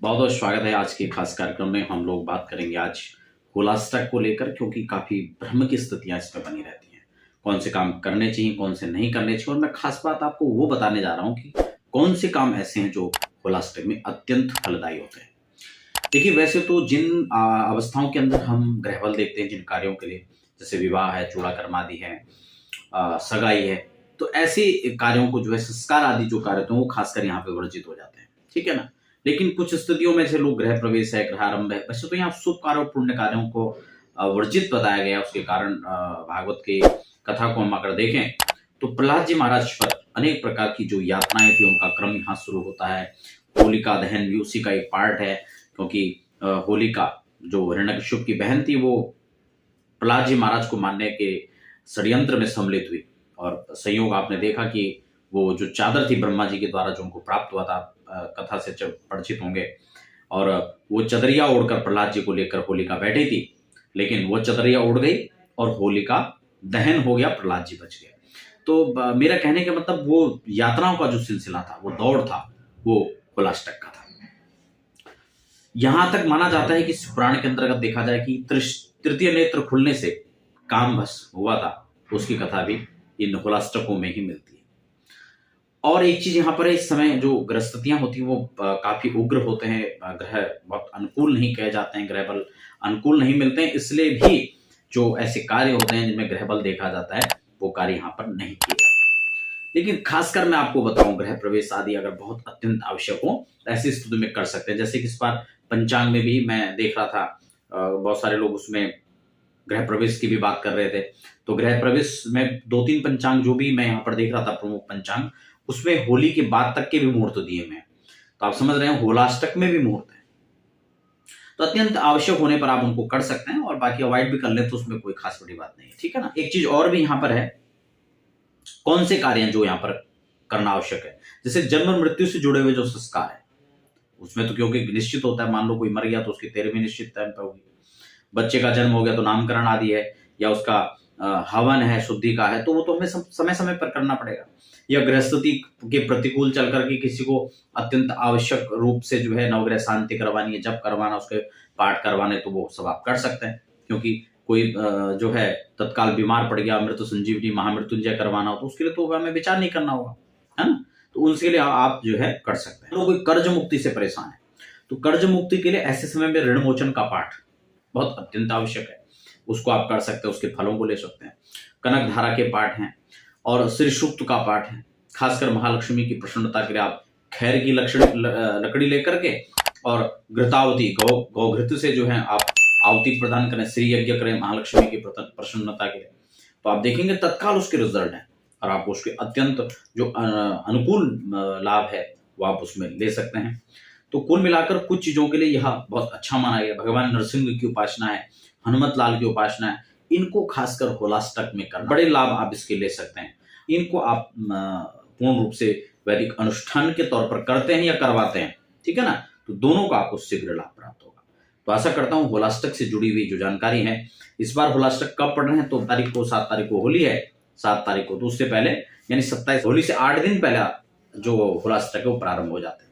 बहुत बहुत स्वागत है आज के खास कार्यक्रम में। हम लोग बात करेंगे आज होलास्टक को लेकर, क्योंकि काफी भ्रम की स्थितियां इसमें बनी रहती हैं। कौन से काम करने चाहिए, कौन से नहीं करने चाहिए, और मैं खास बात आपको वो बताने जा रहा हूं कि कौन से काम ऐसे हैं जो होलास्टक में अत्यंत फलदायी होते हैं। देखिए, वैसे तो जिन अवस्थाओं के अंदर हम ग्रह बल देखते हैं, जिन कार्यों के लिए, जैसे विवाह है, चूड़ा कर्मादि है, सगाई है, तो ऐसे कार्यों को जो है संस्कार आदि जो कार्य होते हैं वो खासकर यहाँ पे वर्जित हो जाते हैं। ठीक है ना। लेकिन कुछ स्थितियों में जैसे लोग गृह प्रवेश है, गृहारंभ है, वैसे तो यहाँ शुभ कार्य और पुण्य कार्यों को वर्जित बताया गया है। उसके कारण भागवत की कथा को हम अगर देखें तो प्रहलाद जी महाराज पर अनेक प्रकार की जो यातनाएं थी उनका क्रम यहाँ शुरू होता है। होलिका दहन भी उसी का एक पार्ट है, क्योंकि होलिका जो हिरण्यकश्यप की बहन थी वो प्रहलाद जी महाराज को मारने के षड्यंत्र में सम्मिलित हुई, और संयोग आपने देखा कि वो जो चादर थी ब्रह्मा जी के द्वारा जो उनको प्राप्त हुआ था, कथा से परिचित होंगे, और वो चदरिया ओढ़कर प्रहलाद जी को लेकर होलिका बैठी थी, लेकिन वो चदरिया उड़ गई और होलिका दहन हो गया, प्रहलाद जी बच गए। तो मेरा कहने का मतलब वो यात्राओं का जो सिलसिला था, वो दौड़ था, वो होलाष्टक का था। यहां तक माना जाता है कि इस पुराण के अंतर्गत देखा जाए कि तृतीय नेत्र खुलने से काम भस्म हुआ था, उसकी कथा भी इन होलाष्टकों में ही मिलती है। और एक चीज यहाँ पर है, इस समय जो ग्रहस्थितियां होती हैं वो काफी उग्र होते हैं, ग्रह बहुत अनुकूल नहीं कहे जाते हैं, ग्रह बल अनुकूल नहीं मिलते हैं, इसलिए भी जो ऐसे कार्य होते हैं जिनमें ग्रह बल देखा जाता है वो कार्य यहाँ पर नहीं किए जाते। लेकिन खासकर मैं आपको बताऊं, गृह प्रवेश आदि अगर बहुत अत्यंत आवश्यक हो तो ऐसी स्थिति में कर सकते हैं। जैसे कि इस बार पंचांग में भी मैं देख रहा था, बहुत सारे लोग उसमें गृह प्रवेश की भी बात कर रहे थे। तो गृह प्रवेश में दो तीन पंचांग जो भी मैं यहाँ पर देख रहा था, प्रमुख पंचांग, उसमें होली के बाद तक के भी मुहूर्त दिए हुए हैं। तो आप समझ रहे हैं होलाष्टक में भी मुहूर्त है। तो अत्यंत आवश्यक होने पर आप उनको कर सकते हैं, और बाकी अवॉइड भी कर ले तो उसमें कोई खास बड़ी बात नहीं है। ठीक है ना। एक चीज और भी यहाँ पर है, कौन से कार्य हैं जो यहाँ पर करना आवश्यक है। जैसे जन्म मृत्यु से जुड़े हुए जो संस्कार है, उसमें तो क्योंकि निश्चित होता है, मान लो कोई मर गया तो उसकी 13वीं निश्चित टाइम पर होगी। बच्चे का जन्म हो गया तो नामकरण आदि है, या उसका हवन है, शुद्धि का है, तो वो तो हमें समय समय पर करना पड़ेगा। या गृहस्थी के प्रतिकूल चल करके किसी को अत्यंत आवश्यक रूप से जो है नवग्रह शांति करवानी है, जब करवाना, उसके पाठ करवाने, तो वो सब आप कर सकते हैं। क्योंकि कोई जो है तत्काल बीमार पड़ गया, मृत्यु संजीवनी महामृत्युंजय करवाना हो तो उसके लिए तो हमें विचार नहीं करना होगा, है ना। तो उसके लिए आप जो है कर सकते हैं। तो कोई कर्ज मुक्ति से परेशान है तो कर्ज मुक्ति के लिए ऐसे समय में ऋण मोचन का पाठ बहुत अत्यंत आवश्यक है, उसको आप कर सकते हैं, उसके फलों को ले सकते हैं। कनक धारा के पाठ हैं और श्री सूक्त का पाठ है। खासकर महालक्ष्मी की प्रसन्नता के लिए आप खैर की लकड़ी लेकर के और घृतावती गौघृत से जो है आप आहुति प्रदान करें, श्री यज्ञ करें महालक्ष्मी की प्रसन्नता के लिए, तो आप देखेंगे तत्काल उसके रिजल्ट है, और आपको उसके अत्यंत जो अनुकूल लाभ है वो आप उसमें ले सकते हैं। तो कुल मिलाकर कुछ चीजों के लिए यह बहुत अच्छा माना गया। भगवान नरसिंह की उपासना है, हनुमत लाल की उपासना है, इनको खासकर होलाष्टक में करना, बड़े लाभ आप इसके ले सकते हैं। इनको आप पूर्ण रूप से वैदिक अनुष्ठान के तौर पर करते हैं या करवाते हैं, ठीक है ना, तो दोनों का आपको शीघ्र लाभ प्राप्त होगा। तो आशा करता हूं होलाष्टक से जुड़ी हुई जो जानकारी है, इस बार होलाष्टक कब पढ़ रहे हैं, तो 7 तारीख को होली है, 7 तारीख को, तो उससे पहले यानी 27 होली से 8 दिन पहले जो होलाष्टक है वो प्रारंभ हो जाते हैं।